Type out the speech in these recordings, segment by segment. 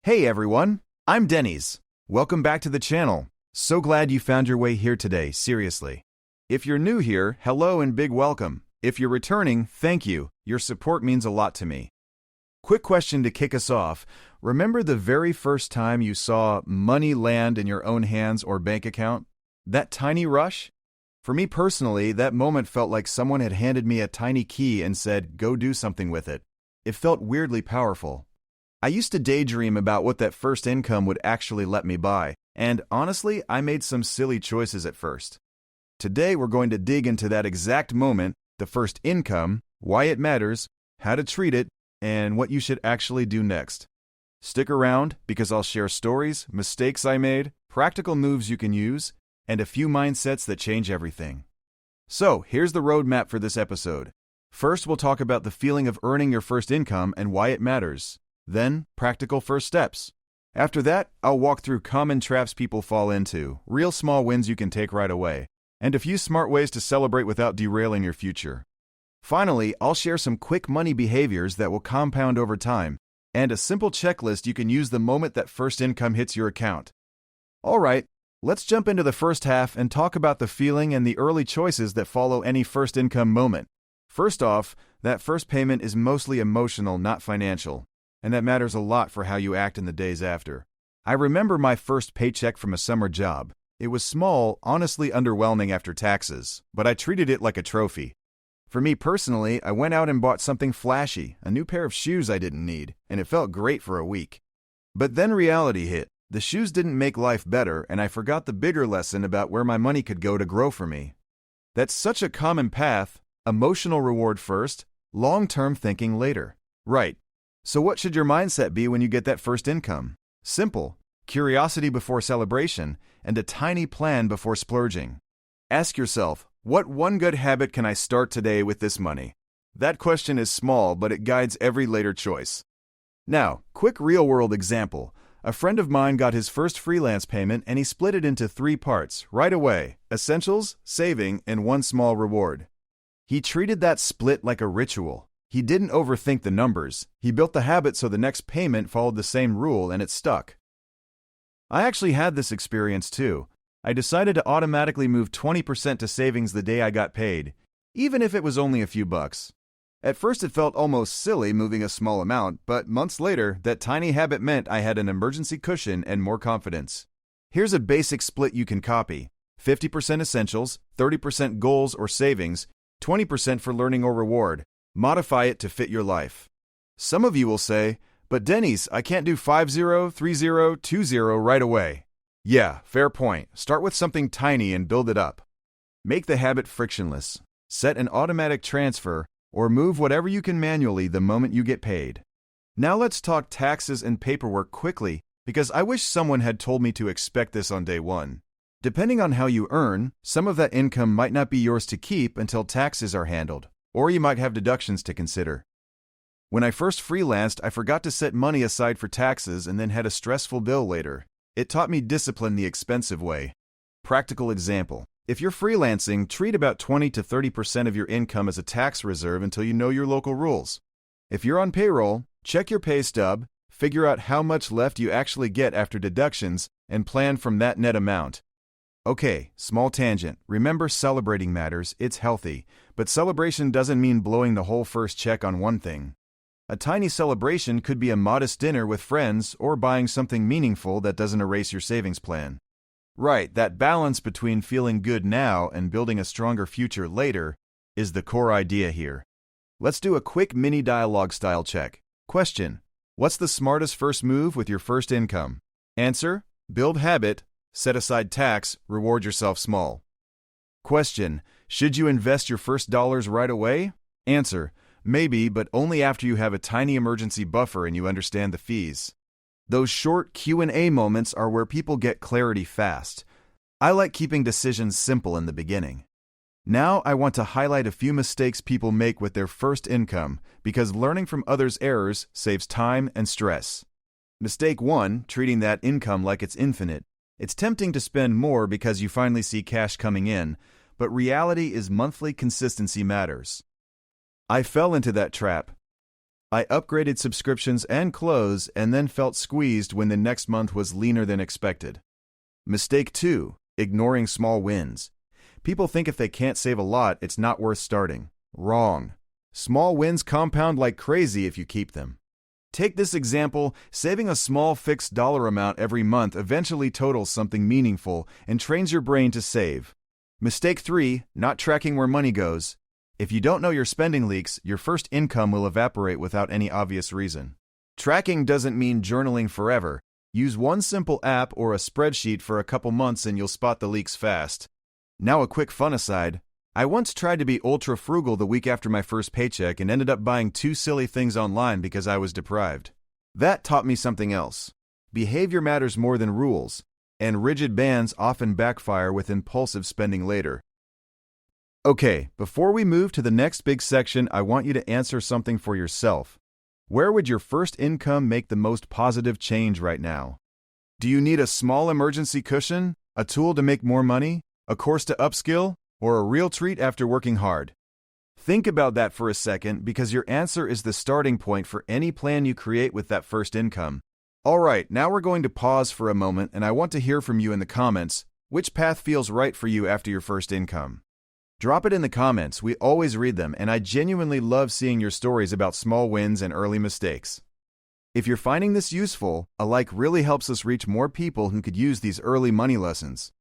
Hey everyone, I'm Denny's. Welcome back to the channel. So glad you found your way here today, seriously. If you're new here, hello and big welcome. If you're returning, thank you. Your support means a lot to me. Quick question to kick us off. Remember the very first time you saw money land in your own hands or bank account? That tiny rush? For me personally, that moment felt like someone had handed me a tiny key and said, go do something with it. It felt weirdly powerful. I used to daydream about what that first income would actually let me buy, and honestly, I made some silly choices at first. Today, we're going to dig into that exact moment, the first income, why it matters, how to treat it, and what you should actually do next. Stick around because I'll share stories, mistakes I made, practical moves you can use, and a few mindsets that change everything. So, here's the roadmap for this episode. First, we'll talk about the feeling of earning your first income and why it matters. Then, practical first steps. After that, I'll walk through common traps people fall into, real small wins you can take right away, and a few smart ways to celebrate without derailing your future. Finally, I'll share some quick money behaviors that will compound over time, and a simple checklist you can use the moment that first income hits your account. All right, let's jump into the first half and talk about the feeling and the early choices that follow any first income moment. First off, that first payment is mostly emotional, not financial. And that matters a lot for how you act in the days after. I remember my first paycheck from a summer job. It was small, honestly underwhelming after taxes, but I treated it like a trophy. For me personally, I went out and bought something flashy, a new pair of shoes I didn't need, and it felt great for a week. But then reality hit. The shoes didn't make life better, and I forgot the bigger lesson about where my money could go to grow for me. That's such a common path: emotional reward first, long-term thinking later. Right. So what should your mindset be when you get that first income? Simple: curiosity before celebration, and a tiny plan before splurging. Ask yourself, what one good habit can I start today with this money? That question is small, but it guides every later choice. Now, quick real-world example. A friend of mine got his first freelance payment and he split it into 3 parts, right away: essentials, saving, and one small reward. He treated that split like a ritual. He didn't overthink the numbers. He built the habit so the next payment followed the same rule and it stuck. I actually had this experience too. I decided to automatically move 20% to savings the day I got paid, even if it was only a few bucks. At first it felt almost silly moving a small amount, but months later, that tiny habit meant I had an emergency cushion and more confidence. Here's a basic split you can copy: 50% essentials, 30% goals or savings, 20% for learning or reward. Modify it to fit your life. Some of you will say, but Denny's, I can't do 50, 30, 20 right away. Yeah, fair point. Start with something tiny and build it up. Make the habit frictionless. Set an automatic transfer or move whatever you can manually the moment you get paid. Now let's talk taxes and paperwork quickly, because I wish someone had told me to expect this on day one. Depending on how you earn, some of that income might not be yours to keep until taxes are handled, or you might have deductions to consider. When I first freelanced, I forgot to set money aside for taxes and then had a stressful bill later. It taught me discipline the expensive way. Practical example: if you're freelancing, treat about 20 to 30% of your income as a tax reserve until you know your local rules. If you're on payroll, check your pay stub, figure out how much left you actually get after deductions, and plan from that net amount. Okay, small tangent. Remember, celebrating matters, it's healthy, but celebration doesn't mean blowing the whole first check on one thing. A tiny celebration could be a modest dinner with friends or buying something meaningful that doesn't erase your savings plan. Right, that balance between feeling good now and building a stronger future later is the core idea here. Let's do a quick mini dialogue style check. Question: what's the smartest first move with your first income? Answer: build habit. Set aside tax, reward yourself small. Question: should you invest your first dollars right away? Answer: maybe, but only after you have a tiny emergency buffer and you understand the fees. Those short Q&A moments are where people get clarity fast. I like keeping decisions simple in the beginning. Now I want to highlight a few mistakes people make with their first income, because learning from others' errors saves time and stress. Mistake 1: treating that income like it's infinite. It's tempting to spend more because you finally see cash coming in, but reality is monthly consistency matters. I fell into that trap. I upgraded subscriptions and clothes and then felt squeezed when the next month was leaner than expected. Mistake 2. Ignoring small wins. People think if they can't save a lot, it's not worth starting. Wrong. Small wins compound like crazy if you keep them. Take this example, saving a small fixed dollar amount every month eventually totals something meaningful and trains your brain to save. Mistake 3. Not tracking where money goes. If you don't know your spending leaks, your first income will evaporate without any obvious reason. Tracking doesn't mean journaling forever. Use one simple app or a spreadsheet for a couple months and you'll spot the leaks fast. Now a quick fun aside. I once tried to be ultra frugal the week after my first paycheck and ended up buying 2 silly things online because I was deprived. That taught me something else. Behavior matters more than rules, and rigid bans often backfire with impulsive spending later. Okay, before we move to the next big section, I want you to answer something for yourself. Where would your first income make the most positive change right now? Do you need a small emergency cushion, a tool to make more money, a course to upskill, or a real treat after working hard? Think about that for a second because your answer is the starting point for any plan you create with that first income. All right, now we're going to pause for a moment and I want to hear from you in the comments. Which path feels right for you after your first income? Drop it in the comments, we always read them, and I genuinely love seeing your stories about small wins and early mistakes. If you're finding this useful, a like really helps us reach more people who could use these early money lessons.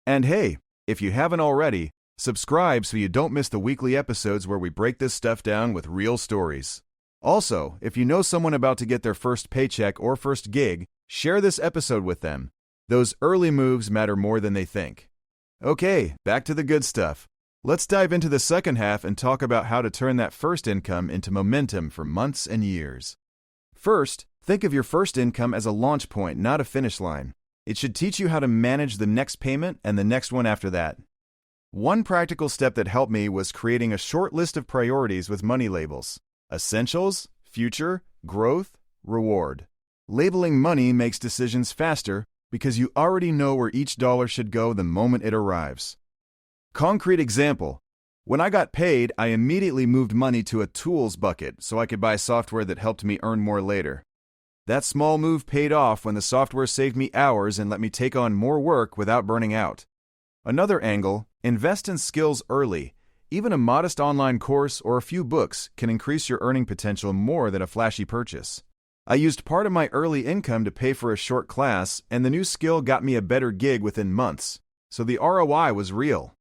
And hey, if you haven't already, subscribe so you don't miss the weekly episodes where we break this stuff down with real stories. Also, if you know someone about to get their first paycheck or first gig, share this episode with them. Those early moves matter more than they think. Okay, back to the good stuff. Let's dive into the second half and talk about how to turn that first income into momentum for months and years. First, think of your first income as a launch point, not a finish line. It should teach you how to manage the next payment and the next one after that. One practical step that helped me was creating a short list of priorities with money labels: essentials, future, growth, reward. Labeling money makes decisions faster because you already know where each dollar should go the moment it arrives. Concrete example. When I got paid, I immediately moved money to a tools bucket so I could buy software that helped me earn more later. That small move paid off when the software saved me hours and let me take on more work without burning out. Another angle, invest in skills early. Even a modest online course or a few books can increase your earning potential more than a flashy purchase. I used part of my early income to pay for a short class, and the new skill got me a better gig within months, so the ROI was real.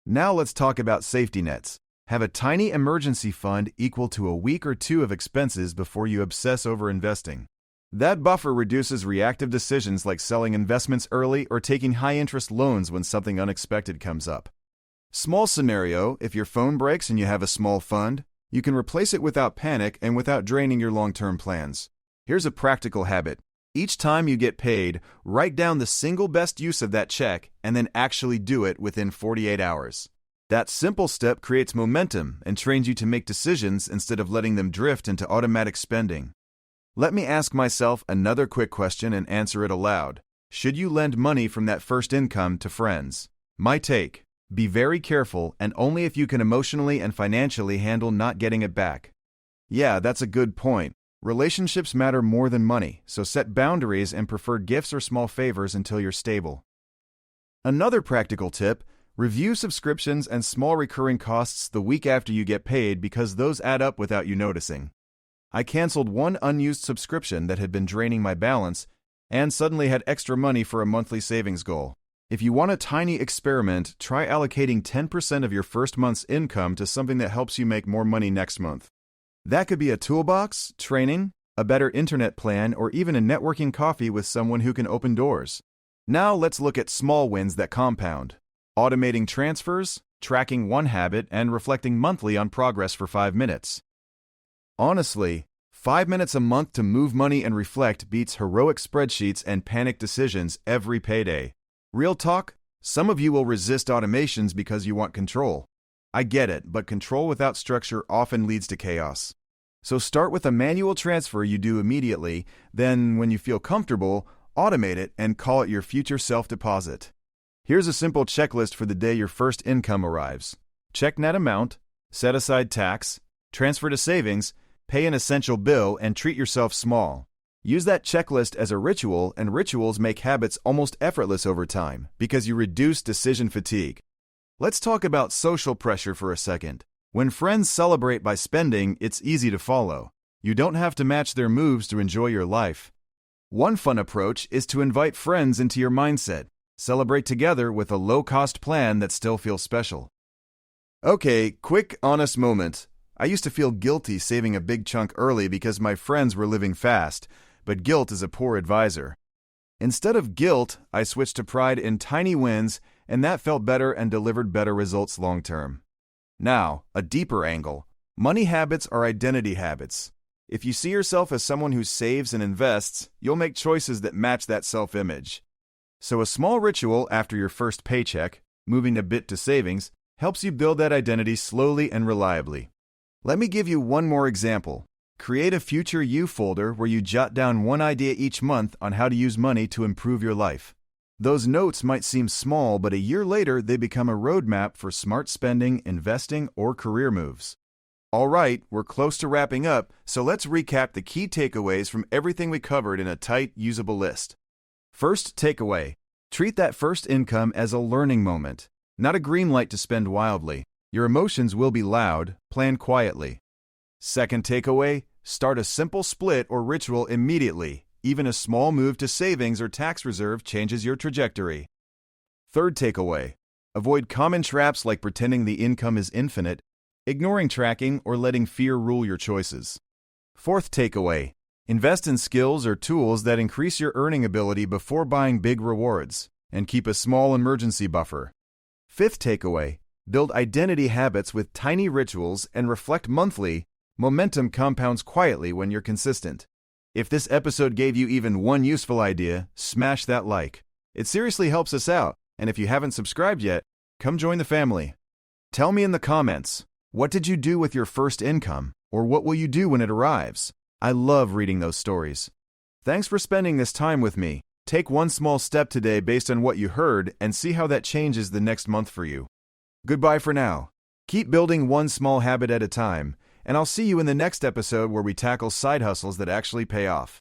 Now let's talk about safety nets. Have a tiny emergency fund equal to a week or two of expenses before you obsess over investing. That buffer reduces reactive decisions like selling investments early or taking high-interest loans when something unexpected comes up. Small scenario, if your phone breaks and you have a small fund, you can replace it without panic and without draining your long-term plans. Here's a practical habit. Each time you get paid, write down the single best use of that check and then actually do it within 48 hours. That simple step creates momentum and trains you to make decisions instead of letting them drift into automatic spending. Let me ask myself another quick question and answer it aloud. Should you lend money from that first income to friends? My take: be very careful and only if you can emotionally and financially handle not getting it back. Yeah, that's a good point. Relationships matter more than money, so set boundaries and prefer gifts or small favors until you're stable. Another practical tip: review subscriptions and small recurring costs the week after you get paid because those add up without you noticing. I canceled one unused subscription that had been draining my balance and suddenly had extra money for a monthly savings goal. If you want a tiny experiment, try allocating 10% of your first month's income to something that helps you make more money next month. That could be a toolbox, training, a better internet plan, or even a networking coffee with someone who can open doors. Now let's look at small wins that compound. Automating transfers, tracking one habit, and reflecting monthly on progress for 5 minutes. Honestly, 5 minutes a month to move money and reflect beats heroic spreadsheets and panic decisions every payday. Real talk, some of you will resist automations because you want control. I get it, but control without structure often leads to chaos. So start with a manual transfer you do immediately, then when you feel comfortable, automate it and call it your future self-deposit. Here's a simple checklist for the day your first income arrives. Check net amount, set aside tax, transfer to savings, pay an essential bill, and treat yourself small. Use that checklist as a ritual, and rituals make habits almost effortless over time because you reduce decision fatigue. Let's talk about social pressure for a second. When friends celebrate by spending, it's easy to follow. You don't have to match their moves to enjoy your life. One fun approach is to invite friends into your mindset. Celebrate together with a low-cost plan that still feels special. Okay, quick, honest moment. I used to feel guilty saving a big chunk early because my friends were living fast, but guilt is a poor advisor. Instead of guilt, I switched to pride in tiny wins, and that felt better and delivered better results long-term. Now, a deeper angle. Money habits are identity habits. If you see yourself as someone who saves and invests, you'll make choices that match that self-image. So a small ritual after your first paycheck, moving a bit to savings, helps you build that identity slowly and reliably. Let me give you one more example. Create a Future You folder where you jot down one idea each month on how to use money to improve your life. Those notes might seem small, but a year later they become a roadmap for smart spending, investing, or career moves. All right, we're close to wrapping up, so let's recap the key takeaways from everything we covered in a tight, usable list. First takeaway, treat that first income as a learning moment, not a green light to spend wildly. Your emotions will be loud, plan quietly. Second takeaway, start a simple split or ritual immediately. Even a small move to savings or tax reserve changes your trajectory. Third takeaway, avoid common traps like pretending the income is infinite, ignoring tracking, or letting fear rule your choices. Fourth takeaway, invest in skills or tools that increase your earning ability before buying big rewards, and keep a small emergency buffer. Fifth takeaway, build identity habits with tiny rituals and reflect monthly. Momentum compounds quietly when you're consistent. If this episode gave you even one useful idea, smash that like. It seriously helps us out, and if you haven't subscribed yet, come join the family. Tell me in the comments, what did you do with your first income, or what will you do when it arrives? I love reading those stories. Thanks for spending this time with me. Take one small step today based on what you heard and see how that changes the next month for you. Goodbye for now. Keep building one small habit at a time, and I'll see you in the next episode where we tackle side hustles that actually pay off.